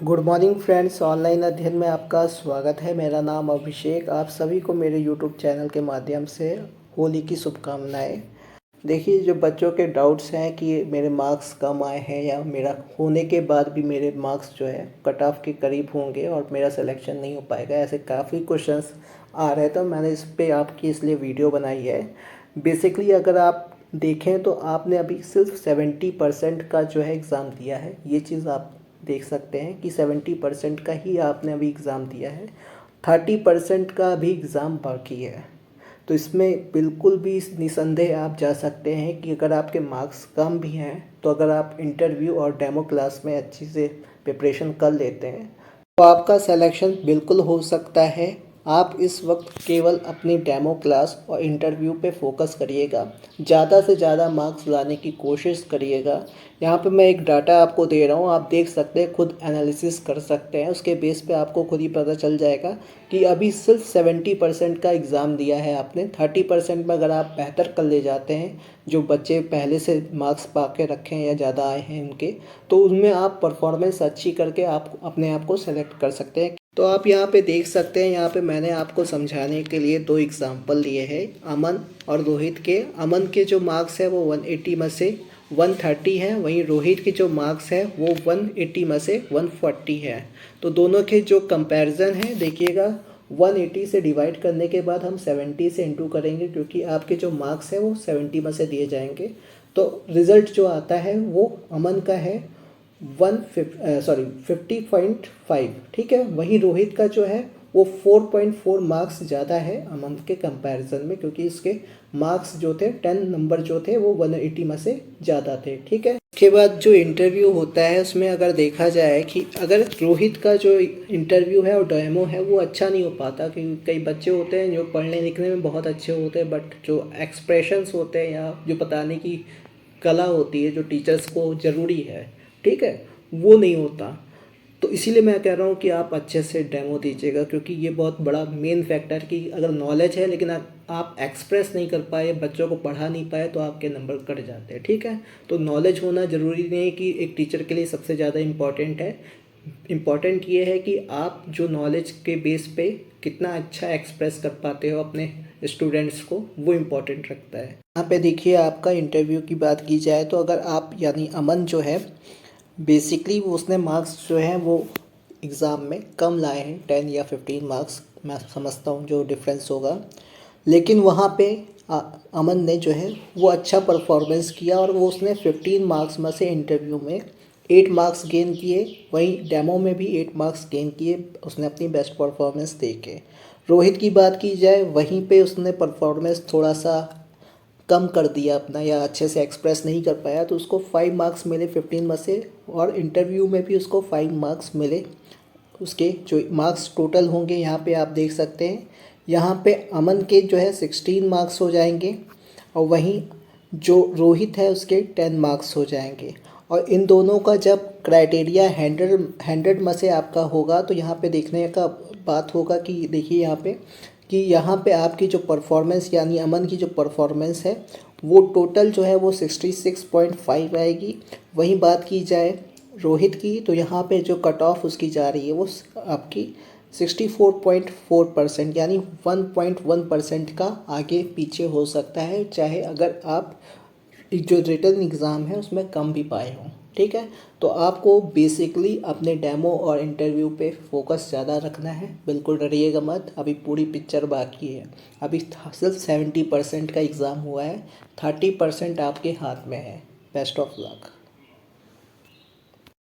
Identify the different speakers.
Speaker 1: Good morning friends, online अध्ययन में आपका स्वागत है। मेरा नाम अभिषेक। आप सभी को मेरे यूट्यूब चैनल के माध्यम से होली की शुभकामनाएं। देखिए, जो बच्चों के डाउट्स हैं कि मेरे मार्क्स कम आए हैं या मेरा होने के बाद भी मेरे मार्क्स जो है कट ऑफ के करीब होंगे और मेरा सिलेक्शन नहीं हो पाएगा, ऐसे काफ़ी क्वेश्चंस आ रहे हैं। तो मैंने इस पर आपकी इसलिए वीडियो बनाई है। बेसिकली अगर आप देखें तो आपने अभी सिर्फ 70% का जो है एग्ज़ाम दिया है। ये चीज़ आप देख सकते हैं कि 70% का ही आपने अभी एग्ज़ाम दिया है, 30% का अभी एग्ज़ाम बाकी है। तो इसमें बिल्कुल भी निसंदेह आप जा सकते हैं कि अगर आपके मार्क्स कम भी हैं तो अगर आप इंटरव्यू और डेमो क्लास में अच्छी से प्रिपरेशन कर लेते हैं तो आपका सिलेक्शन बिल्कुल हो सकता है। आप इस वक्त केवल अपनी डेमो क्लास और इंटरव्यू पे फोकस करिएगा, ज़्यादा से ज़्यादा मार्क्स लाने की कोशिश करिएगा। यहाँ पे मैं एक डाटा आपको दे रहा हूँ, आप देख सकते हैं, खुद एनालिसिस कर सकते हैं। उसके बेस पे आपको खुद ही पता चल जाएगा कि अभी सिर्फ 70% का एग्ज़ाम दिया है आपने। 30% में अगर आप बेहतर कर ले जाते हैं, जो बच्चे पहले से मार्क्स पा के रखे हैं या ज़्यादा आए हैं उनके, तो उनमें आप परफॉर्मेंस अच्छी करके आप अपने आप को सेलेक्ट कर सकते हैं। तो आप यहाँ पे देख सकते हैं, यहाँ पे मैंने आपको समझाने के लिए दो एग्जाम्पल दिए हैं, अमन और रोहित के। अमन के जो मार्क्स है वो 180 में से 130 है, वहीं रोहित के जो मार्क्स है वो 180 में से 140 है। तो दोनों के जो कंपैरिजन है देखिएगा, 180 से डिवाइड करने के बाद हम 70 से इंटू करेंगे, क्योंकि आपके जो मार्क्स है वो 70 में से दिए जाएंगे। तो रिज़ल्ट जो आता है वो अमन का है 50.5, ठीक है। वहीं रोहित का जो है वो 4.4 मार्क्स ज़्यादा है अमन के कंपैरिजन में, क्योंकि इसके मार्क्स जो थे 10 नंबर जो थे वो 180 में से ज़्यादा थे, ठीक है। उसके बाद जो इंटरव्यू होता है उसमें अगर देखा जाए कि अगर रोहित का जो इंटरव्यू है और डेमो है वो अच्छा नहीं हो पाता, क्योंकि कई बच्चे होते हैं जो पढ़ने लिखने में बहुत अच्छे होते हैं, बट जो एक्सप्रेशंस होते हैं या जो बताने की कला होती है जो टीचर्स को ज़रूरी है, ठीक है, वो नहीं होता। तो इसीलिए मैं कह रहा हूँ कि आप अच्छे से डेमो दीजिएगा, क्योंकि ये बहुत बड़ा मेन फैक्टर कि अगर नॉलेज है लेकिन आप एक्सप्रेस नहीं कर पाए, बच्चों को पढ़ा नहीं पाए, तो आपके नंबर कट जाते हैं, ठीक है। तो नॉलेज होना ज़रूरी नहीं है कि एक टीचर के लिए सबसे ज़्यादा इम्पॉर्टेंट है। इम्पॉर्टेंट ये है कि आप जो नॉलेज के बेस पे कितना अच्छा एक्सप्रेस कर पाते हो अपने स्टूडेंट्स को, वो इम्पॉर्टेंट रखता है। यहाँ पे देखिए, आपका इंटरव्यू की बात की जाए तो अगर आप यानी अमन जो है बेसिकली उसने मार्क्स जो हैं वो एग्ज़ाम में कम लाए हैं, 10 या 15 मार्क्स मैं समझता हूँ जो डिफरेंस होगा। लेकिन वहाँ पे अमन ने जो है वो अच्छा परफॉर्मेंस किया और वो उसने 15 मार्क्स में से इंटरव्यू में 8 मार्क्स गेन किए, वहीं डेमो में भी 8 मार्क्स गेन किए उसने अपनी बेस्ट परफॉर्मेंस दे के। रोहित की बात की जाए, वहीं पे उसने परफॉर्मेंस थोड़ा सा कम कर दिया अपना, या अच्छे से एक्सप्रेस नहीं कर पाया, तो उसको 5 मार्क्स मिले 15 में से, और इंटरव्यू में भी उसको 5 मार्क्स मिले। उसके जो मार्क्स टोटल होंगे यहाँ पे आप देख सकते हैं, यहाँ पे अमन के जो है 16 मार्क्स हो जाएंगे और वहीं जो रोहित है उसके 10 मार्क्स हो जाएंगे। और इन दोनों का जब क्राइटेरिया 100 में से आपका होगा तो यहाँ पे देखने का बात होगा कि देखिए यहाँ पे कि यहाँ पे आपकी जो परफॉर्मेंस यानी अमन की जो परफॉर्मेंस है वो टोटल जो है वो 66.5 आएगी। वहीं बात की जाए रोहित की तो यहाँ पे जो कट ऑफ उसकी जा रही है वो आपकी 64.4%, यानी 1.1% का आगे पीछे हो सकता है, चाहे अगर आप जो रिटर्न एग्ज़ाम है उसमें कम भी पाए हों, ठीक है। तो आपको बेसिकली अपने डेमो और इंटरव्यू पे फोकस ज़्यादा रखना है, बिल्कुल डरिएगा मत, अभी पूरी पिक्चर बाकी है। अभी सिर्फ 70% का एग्ज़ाम हुआ है, 30% आपके हाथ में है। Best of luck.